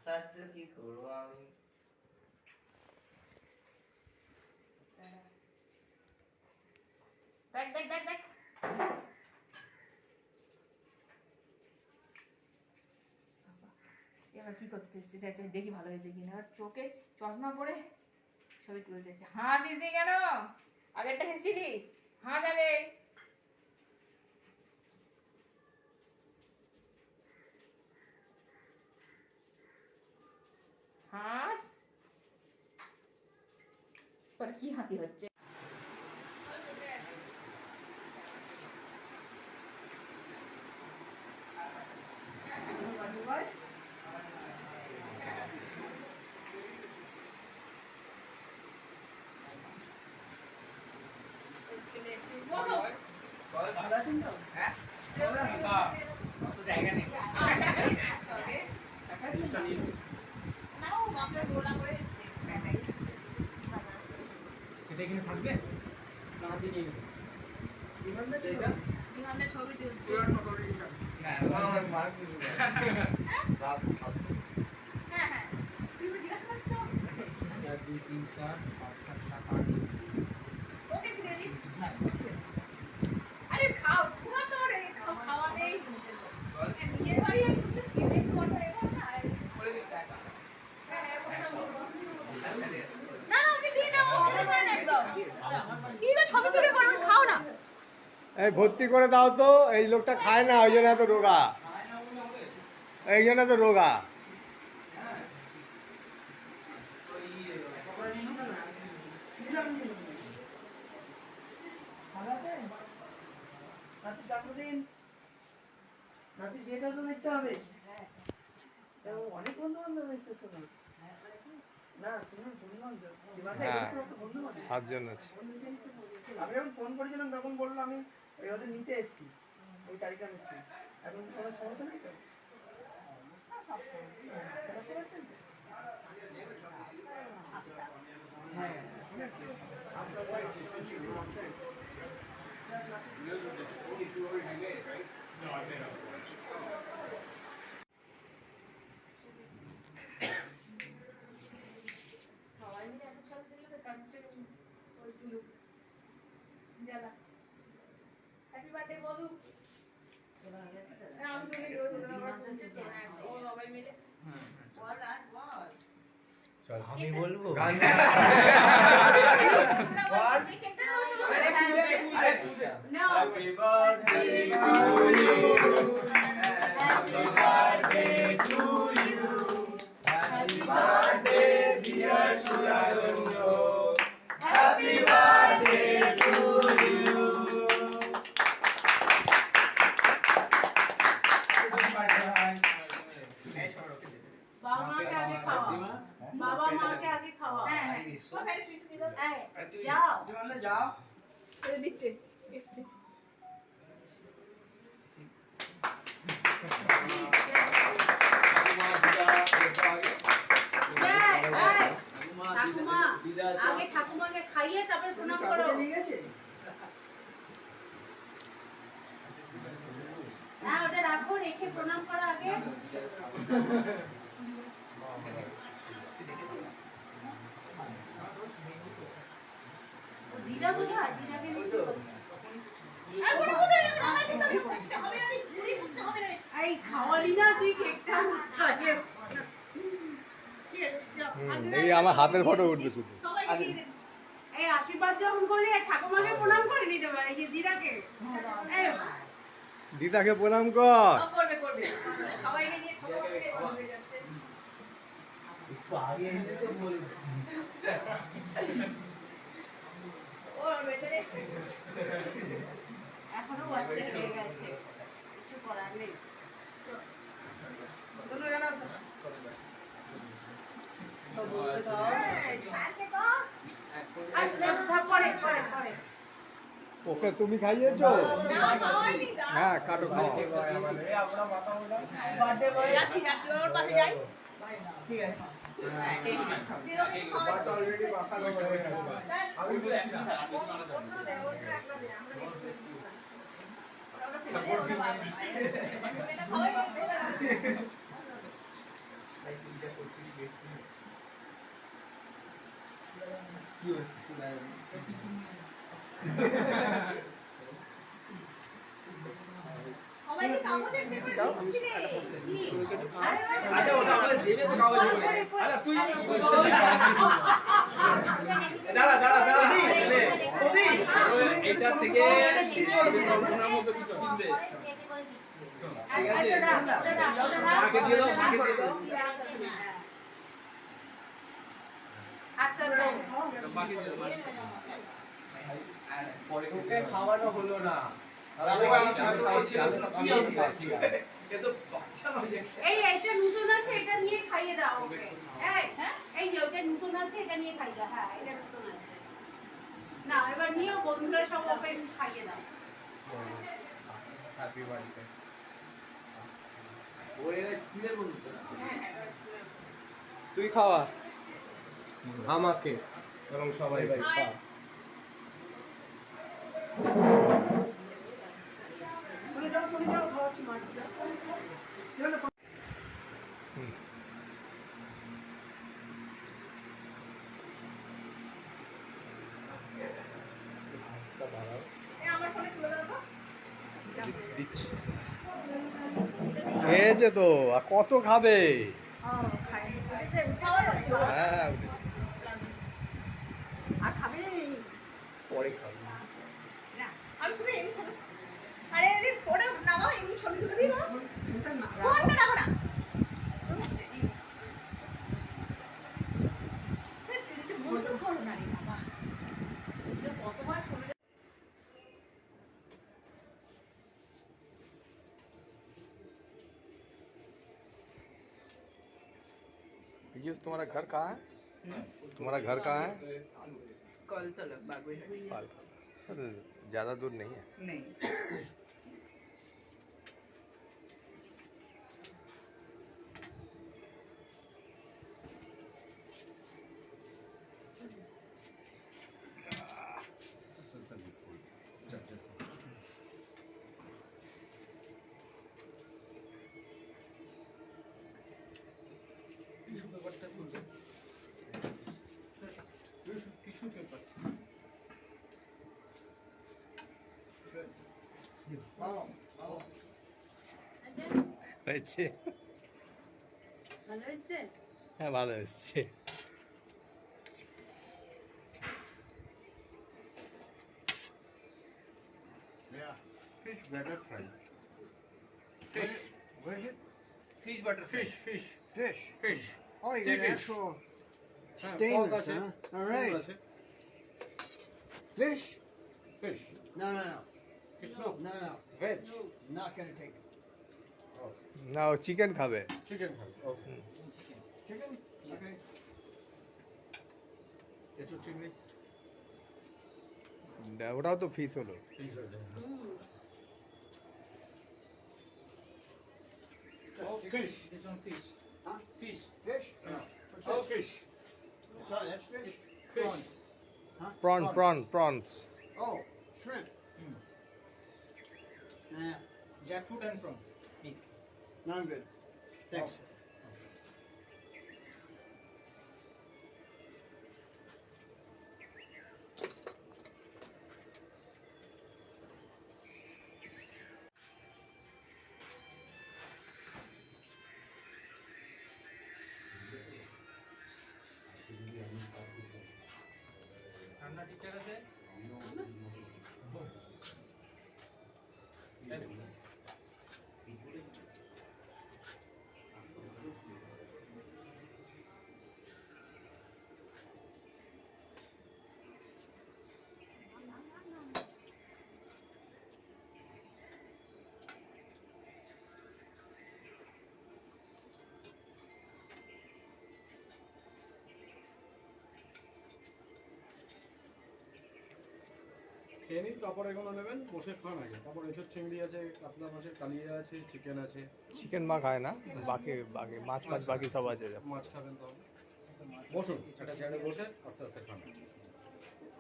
সাহায্য কি করবো আমি? দেখ দেখ দেখ দেখ এবার কি করতেছি দেখি ভালো হয়েছে কিনা। আর চোখে চশমা পরে ছবি তুলতেছে। হাসিস নি কেন? আগেরটা হেসছিলি, হাস আগে। হাস। তোর কি হাসি হচ্ছে? জায়গা নেই। সেটা এখানে থাকবে না হাতে নিয়ে নেবে বিমানের ছবি তুলছে। হ্যাঁ, আমার মার কিছু না। রাত ফালতু। হ্যাঁ হ্যাঁ তুই জিজ্ঞাসা করছো 1 2 3 4 5 6 7 8 ওকে ফিরে দি। আরে খাও ঘুমা তো রে, খাও খাওয়া নেই। নিজের বাড়ি আমি কিছু খেতে পারবো না। বলে দিচ্ছি একা। না না ওকে দিয়ে দাও, ওকে দেন একদম। কি তো ছবি তুলে বলো খাও না। এই ভর্তি করে দাও তো, এই লোকটা খায় না ওই জন্য এত রোগা, এই জন্য এত রোগা। নাতির বিয়েটা তো দেখতে হবে। অনেক বন্ধু বান্ধব এসেছে না? না শুনুন বন্ধু বান্ধব হ্যাঁ 7 জন আছে। আমি যখন ফোন করেছিলাম তখন বললো আমি ওই ওদের নিতে এসেছি, ওই চারিটা মিস্ত্রি। এখন কোনো সমস্যা নেই তো? হ্যাঁ সবাই মিলে এত ছবি তুললে তো কাটছে ওই তুলুক জ্বালা। হ্যাপি বার্থডে বলু। আমি তো ভিডিও তুলছে তো ও সবাই মিলে বল আর বল। আমি বলবো। Happy birthday to you. Happy birthday to you. Happy birthday dear Surajanjo. Happy birthday to you. বাবা মাকে আগে খাওয়া, বাবা মাকে আগে খাওয়া। হ্যাঁ যাও যাও দিচ্ছে এসছে। ঠাকুমা আগে ঠাকুমাকে খাইয়ে তারপর প্রণাম করো। নিয়ে গেছে হ্যাঁ ওটা রাখো, রেখে প্রণাম করো আগে। দিদা কোথায়? দিদাকে নিতে এই খাওয়ালি না তুই কেকটা খাইয়ে। এই আমার হাতের ফটো উঠবে শুধু। এই আশীর্বাদ যখন করলি ঠাকুমাকে প্রণাম করে নিতে পারে, এই যে দিদাকে এই দিদাকে প্রণাম কর। করবে করবে সবাইকে নিয়ে ঠাকুমাকে করবে যাচ্ছে। একটু আগে এলে তো বলবো। ওর ভেতরে এখনো বাচ্চা হয়ে গেছে, কিছু করার নেই। তোমরা জানো আছে পরে পরে পরে ওকে তুমি খাইয়েছো? হ্যাঁ কাটো খাওয়া। বার্থডে বয় যাচ্ছি যাচ্ছি ওর পাশে যাই। ঠিক আছে অলরেডি মাথা গরম হয়ে গেছে আমি বলছি না সাইকেলটা করছি বেশি কি হচ্ছে সবাইকে কাগজ একটা করে দিচ্ছি রে আরে ওটা আমাদের দেবে তো কাগজ করে আরে তুই দাঁড়া দাঁড়া দাঁড়া এইটা থেকে সম্পূর্ণের মতো কিছু কিনবে ঠিক আছে মাকে দিয়ে দাও মাকে দিয়ে দাও পরে ওকে খাওয়ানো হলো না এ তো বাচ্চা নয় যে এই এইটা নতুন আছে এটা নিয়ে খাইয়ে দাও ওকে এই যে ওটা নতুন আছে এটা নিয়ে খাইয়ে দাও হ্যাঁ এটা নতুন আছে না এবার নিও বন্ধুরা সব ওপেন খাইয়ে দাও হ্যাপি বার্থডে ওরে স্কুলের বন্ধু তো না তুই খাওয়া আমাকে এবং সবাই ভাই খা চলে যাও খাওয়াচ্ছি মাটি আমার ফোনে তুলে দাও তো দিচ্ছি খেয়েছে তো আর কত খাবে হ্যাঁ আর খাবি পরে খাবে আমি শুধু এমনি ছবি আরে এদিন ফোনে নামাও এমনি ছবি তুলে দিই ফোনটা নামাও না বন্ধু করো না রে বাবা কতবার ছোট पीयूष तुम्हारा घर कहाँ है तुम्हारा घर कहाँ है कल तलक बागुई अरे, ज़्यादा दूर नहीं है नहीं টিস্যু পেপারটা তুলবে টিস্যু পেপার হয়েছে ভালো হয়েছে হ্যাঁ ভালো এসছে fish batter fry. Fish. What is it? Fish butter fish fish Fish. Fish Oh, you Sea got fish. actual pork stainless, আছে, huh? All pork right. আছে Fish? Fish No, no, no. Fish no No, no. Veg. Not gonna take it. না ও chicken খাবে chicken খাবে ওকে Chicken? Okay. Echo চিংড়ি ওটাও তো ফিস হলো fish আছে Just chicken. Fish this one fish Huh? Fish Fish? No. What's ও this? Fish That's all. That's fish? Fish prawns Oh, shrimp. Nah, jackfruit and prawns mix no, I'm good. Thanks. ঠান্ডা ঠিকঠাক আছে খেয়ে নিন তারপর এগুলো নেবেন বসে খান আগে তারপর এসব চিংড়ি আছে কাতলা মাছের কালিয়া আছে চিকেন আছে চিকেন মা খায় না বাকি বাকি মাছ মাছ বাকি সব আছে মাছ খাবেন তাহলে বসুন একটা চেয়ারে বসে আস্তে আস্তে খান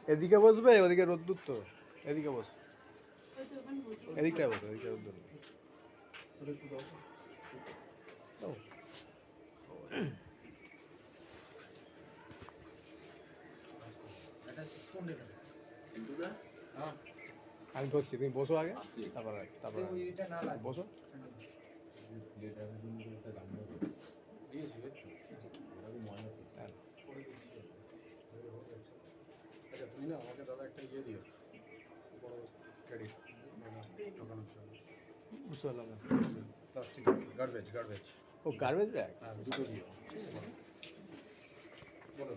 এদিকে বসবে ওদিকে রোদ্দুর তো এদিকে বস এদিকটায় বসো এদিকটা রোদ্দুর একটু দাও। ও। হ্যাঁ আমি ধরছি, তুমি বসো আগে, তারপর বসো। দিয়েছি হ্যাঁ। আচ্ছা তুমি না আমাকে দাদা একটা ইয়ে দিও বড় ক্যারি ঢোকানোর জন্য বুঝতে পারলাম না। প্লাস্টিক গার্বেজ ও গার্বেজ ব্যাগ। হ্যাঁ দুটো দিও বলো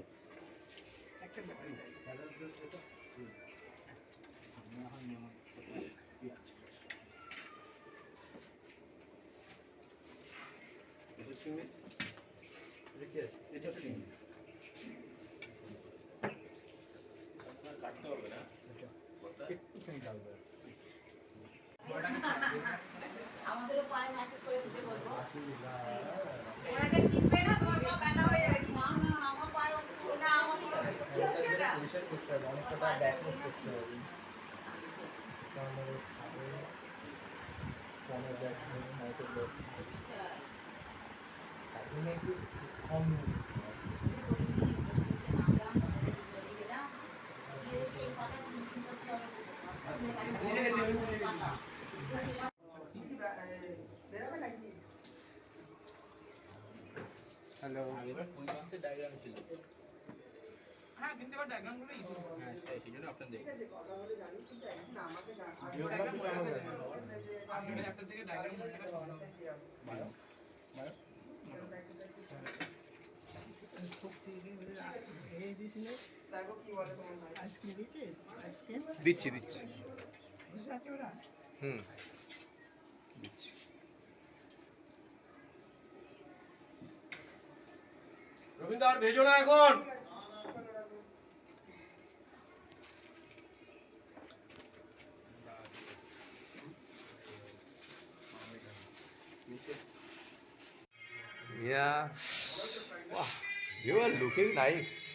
এটা চিংড়ি এটা কি আছে এটা চিংড়ি কাটতে হবে না একটুখানি ডালবে আমাদেরও পায়ে মেসেজ করে দিতে বলবো। ওনাকে চিনবে না, তোমার পা ব্যথা হয়ে যাবে। না না আমার পায়ে না আমার কি হচ্ছে এটা? পরিষ্কার করতে হবে, অনেক কটা ব্যাকআপ করতে হবে। তাহলে ফোনের ব্যাগ মাইকের ব্যাগ তার জন্য একটু কম বেরোবে নাকি? হ্যালো। হ্যাঁ কিন্তু এবার ডায়াগ্রামগুলো ইজি হ্যাঁ সেই জন্য আপনার ঠিক আছে, কথা বলে জানি কিন্তু একদিন আমাকে আপনি একটা থেকে ডায়াগ্রাম মনে রাখা ভালো হবে। দেখো কি বলে তোমার ভাই। দিচ্ছি হুম দিচ্ছি। রবীন্দ্র ভেজো না এখন Yeah. Wow, you are looking nice.